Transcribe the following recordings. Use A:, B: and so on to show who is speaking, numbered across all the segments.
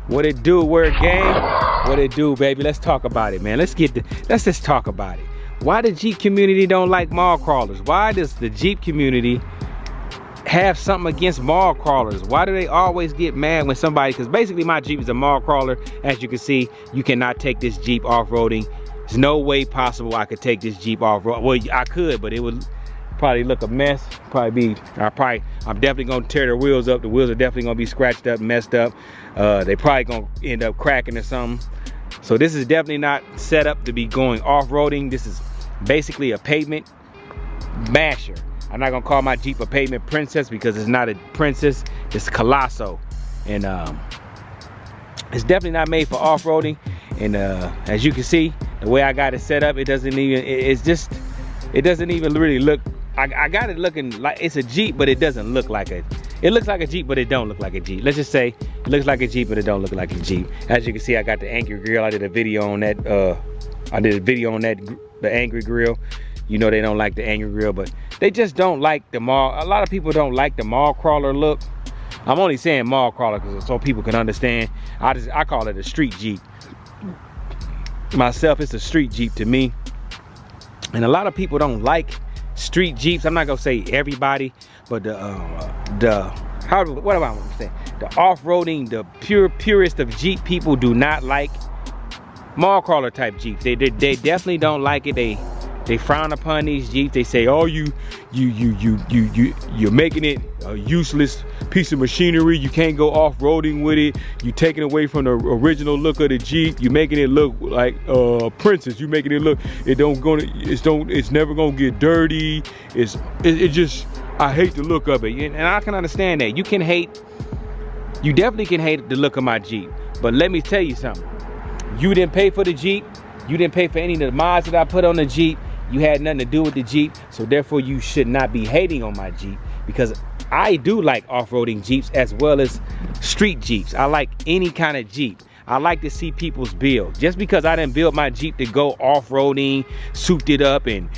A: What it do, Word Gang? What it do, baby? Let's talk about it, man. Let's just talk about it. Why the Jeep community don't like mall crawlers? Why does the Jeep community have something against mall crawlers? Why do they always get mad when somebody, because basically my Jeep is a mall crawler. As you can see, you cannot take this Jeep off-roading. There's no way possible I could take this Jeep off-road. Well, I could, but it would probably look a mess. I'm definitely gonna tear the wheels up. The wheels are definitely gonna be scratched up, messed up. They probably gonna end up cracking or something. So this is definitely not set up to be going off-roading. This is basically a pavement masher. I'm not gonna call my Jeep a pavement princess because it's not a princess, it's Colosso. And it's definitely not made for off-roading. And as you can see, the way I got it set up, it doesn't even really look, I got it looking like it's a Jeep, but it doesn't look like it. It looks like a Jeep, but it don't look like a Jeep. Let's just say it looks like a Jeep, but it don't look like a Jeep. As you can see, I got the Angry Grill. I did a video on that. The Angry Grill. You know they don't like the Angry Grill, but they just don't like the mall. A lot of people don't like the mall crawler look. I'm only saying mall crawler because so people can understand. I call it a street Jeep. Myself, it's a street Jeep to me. And a lot of people don't like street Jeeps. I'm not gonna say everybody, but the off-roading, the purest of Jeep people do not like mall crawler type Jeeps. They definitely don't like it. They frown upon these Jeeps. They say, oh, you're making it a useless piece of machinery. You can't go off-roading with it. You're taking away from the original look of the Jeep. You're making it look like princess. You're making it look, it's never gonna get dirty. It just, I hate the look of it. And I can understand that. You definitely can hate the look of my Jeep. But let me tell you something. You didn't pay for the Jeep. You didn't pay for any of the mods that I put on the Jeep. You had nothing to do with the Jeep, so therefore you should not be hating on my Jeep, because I do like off-roading Jeeps as well as street Jeeps. I like any kind of Jeep. I like to see people's build. Just because I didn't build my Jeep to go off-roading, souped it up and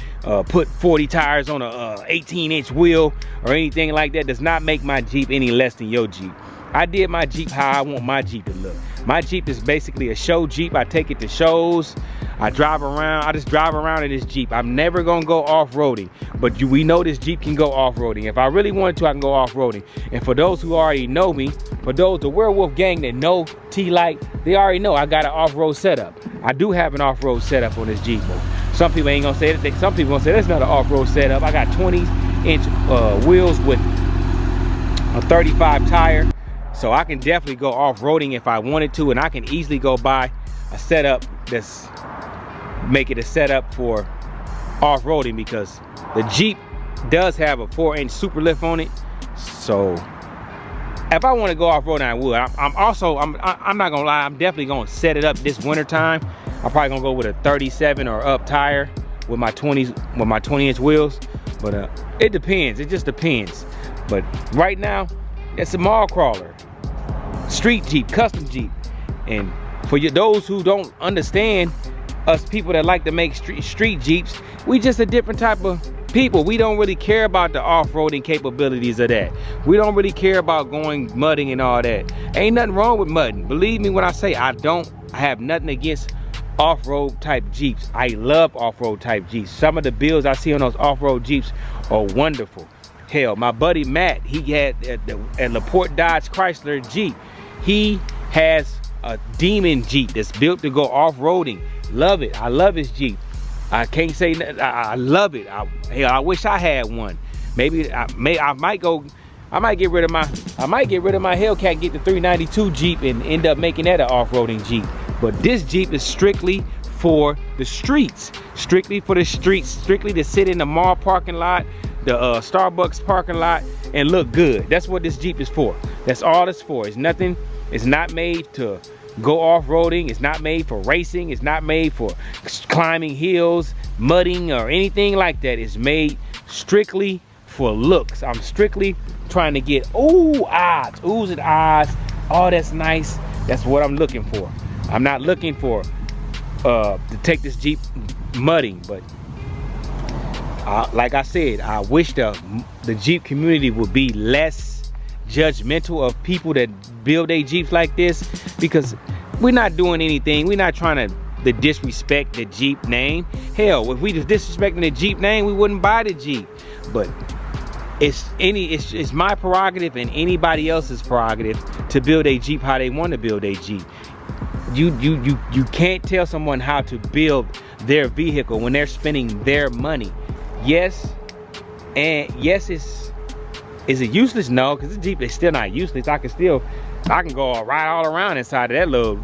A: put 40 tires on a 18-inch wheel or anything like that does not make my Jeep any less than your Jeep. I did my Jeep how I want my Jeep to look. My Jeep is basically a show Jeep. I take it to shows. I drive around. I just drive around in this Jeep. I'm never gonna go off-roading, but we know this Jeep can go off-roading. If I really wanted to, I can go off-roading. And for those who already know me, for those, the Werewolf gang that know T-Light, they already know I got an off-road setup. I do have an off-road setup on this Jeep. Some people ain't gonna say that. Some people gonna say that's not an off-road setup. I got 20-inch wheels with a 35 tire. So I can definitely go off-roading if I wanted to, and I can easily go buy a setup make it a setup for off-roading, because the Jeep does have a 4-inch super lift on it. So if I want to go off-roading, I would. I'm not gonna lie, I'm definitely gonna set it up this winter time. I'm probably gonna go with a 37 or up tire with my 20-inch wheels. But it depends. It just depends. But right now, it's a mall crawler. Street Jeep, custom Jeep. And for those who don't understand, us people that like to make street Jeeps, we just a different type of people. We don't really care about the off-roading capabilities of that. We don't really care about going mudding and all that. Ain't nothing wrong with mudding. Believe me when I say I have nothing against off-road type Jeeps. I love off-road type Jeeps. Some of the builds I see on those off-road Jeeps are wonderful. Hell, my buddy Matt, he had at LaPorte Dodge Chrysler Jeep. He has a Demon Jeep that's built to go off-roading. Love it. I love his Jeep. I can't say that. I love it. Hell, I wish I had one. Maybe I might get rid of my Hellcat, get the 392 Jeep and end up making that an off-roading Jeep. But this Jeep is strictly for the streets. Strictly for the streets. Strictly to sit in the mall parking lot, the Starbucks parking lot, and look good. That's what this Jeep is for. That's all it's for. It's nothing. It's not made to go off-roading. It's not made for racing. It's not made for climbing hills, mudding, or anything like that. It's made strictly for looks. I'm strictly trying to get oohs and ahs. Oh, that's nice. That's what I'm looking for. I'm not looking for to take this Jeep mudding, but like I said, I wish the Jeep community would be less judgmental of people that build their Jeeps like this, because we're not doing anything. We're not trying to disrespect the Jeep name. Hell, if we just disrespecting the Jeep name, we wouldn't buy the Jeep. But it's my prerogative and anybody else's prerogative to build a Jeep how they want to build a Jeep. You can't tell someone how to build their vehicle when they're spending their money. Yes, and yes, is it useless? No, because the Jeep is still not useless. I can go ride all around inside of that little,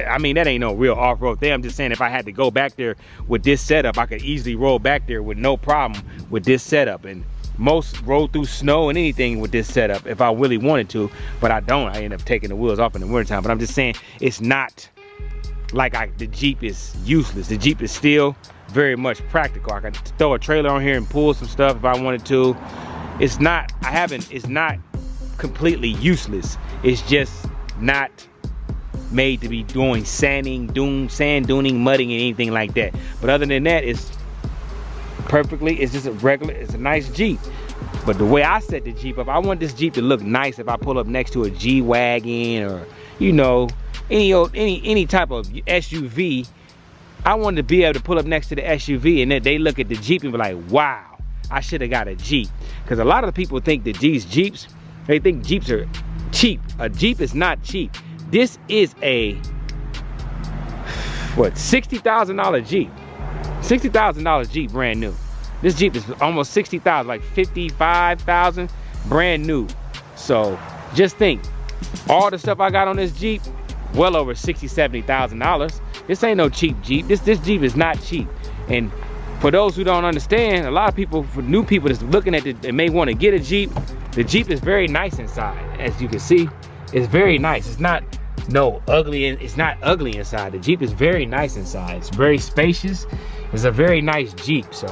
A: I mean, that ain't no real off-road thing. I'm just saying, if I had to go back there with this setup, I could easily roll back there with no problem with this setup. And most roll through snow and anything with this setup if I really wanted to, but I don't. I end up taking the wheels off in the wintertime. But I'm just saying, it's not like the Jeep is useless. The Jeep is still very much practical. I can throw a trailer on here and pull some stuff if I wanted to. It's not completely useless. It's just not made to be doing sand duning, mudding, and anything like that. But other than that, it's just it's a nice Jeep. But the way I set the Jeep up, I want this Jeep to look nice if I pull up next to a G-Wagon or, you know, any type of SUV. I want to be able to pull up next to the SUV and then they look at the Jeep and be like, wow, I should have got a Jeep. Because a lot of people think that these Jeeps, they think Jeeps are cheap. A Jeep is not cheap. This is a, what, $60,000 Jeep. $60,000 Jeep brand new. This Jeep is almost $60,000, like $55,000 brand new. So just think, all the stuff I got on this Jeep, well over $60,000, $70,000. This ain't no cheap Jeep. This Jeep is not cheap. And for those who don't understand, a lot of people, for new people that's looking at it and may want to get a Jeep, the Jeep is very nice inside. As you can see, it's very nice. It's not ugly. It's not ugly inside. The Jeep is very nice inside. It's very spacious. It's a very nice Jeep. So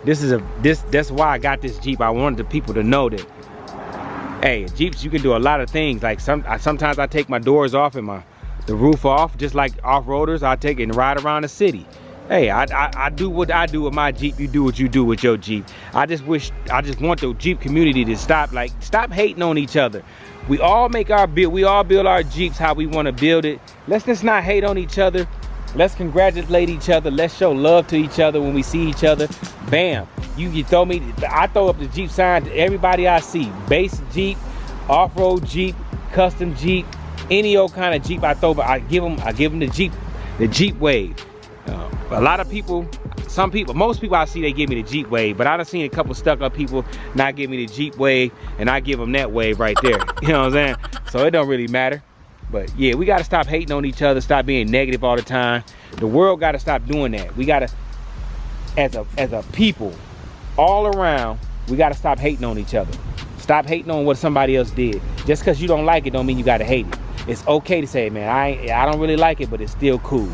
A: that's why I got this Jeep. I wanted the people to know that, hey, Jeeps, you can do a lot of things. Like sometimes I take my doors off and the roof off, just like off-roaders. I take it and ride around the city. Hey, I do what I do with my Jeep. You do what you do with your Jeep. I just want the Jeep community to stop hating on each other. We all build our Jeeps how we want to build it. Let's just not hate on each other. Let's congratulate each other. Let's show love to each other when we see each other. Bam. You throw me, I throw up the Jeep sign to everybody I see. Base Jeep, off-road Jeep, custom Jeep, any old kind of Jeep I throw, but I give them the Jeep Wave. A lot of people, most people I see, they give me the Jeep Wave, but I done seen a couple stuck up people not give me the Jeep Wave, and I give them that wave right there. You know what I'm saying? So it don't really matter. But yeah, we gotta stop hating on each other, stop being negative all the time. The world gotta stop doing that. We gotta, as a people, all around, we gotta stop hating on each other. Stop hating on what somebody else did. Just because you don't like it don't mean you gotta hate it. It's okay to say, man, I don't really like it, but it's still cool.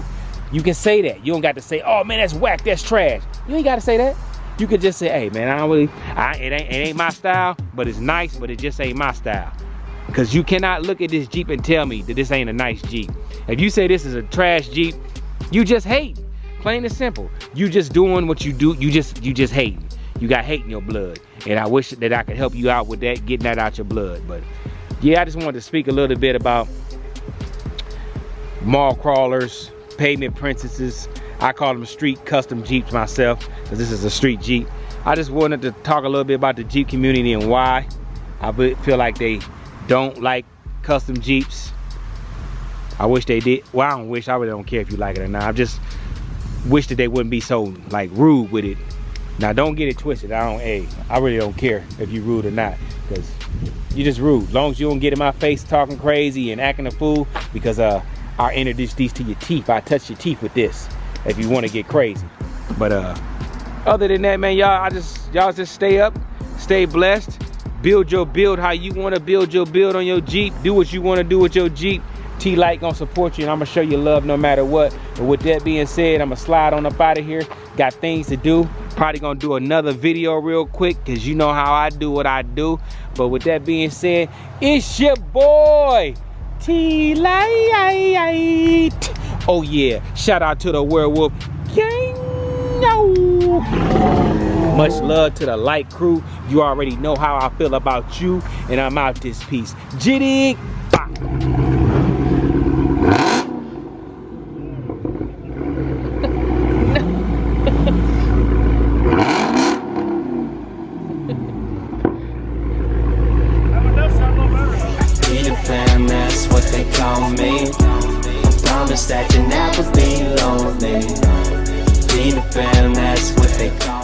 A: You can say that. You don't got to say, oh man, that's whack, that's trash. You ain't got to say that. You could just say, hey man, it ain't my style, but it's nice, but it just ain't my style. Because you cannot look at this Jeep and tell me that this ain't a nice Jeep. If you say this is a trash Jeep, you just hate. Plain and simple. You just doing what you do. You just hating. You got hate in your blood. And I wish that I could help you out with that, getting that out your blood. But yeah, I just wanted to speak a little bit about mall crawlers, pavement princesses. I call them street custom Jeeps myself, because this is a street Jeep. I just wanted to talk a little bit about the Jeep community and why I feel like they don't like custom Jeeps. I wish they did. Well, I don't wish, I really don't care if you like it or not. I just wish that they wouldn't be so like rude with it. Now don't get it twisted. I really don't care if you rude or not, because you just rude. As long as you don't get in my face talking crazy and acting a fool, because I'll introduce these to your teeth. I touch your teeth with this if you want to get crazy. But other than that, man, y'all just stay up, stay blessed, build your build how you want to build your build on your Jeep. Do what you want to do with your Jeep. T-Light gonna support you, and I'm gonna show you love no matter what. But with that being said, I'm gonna slide on up out of here. Got things to do. Probably gonna do another video real quick, because you know how I do what I do. But with that being said, it's your boy T-Light. Oh yeah, shout out to the Werewolf Gang. Much love to the Light crew. You already know how I feel about you, and I'm out this piece. Jitty!
B: Peter Pan, that's what they call me. I promise that you'll never be lonely. Peter Pan, that's what they call me.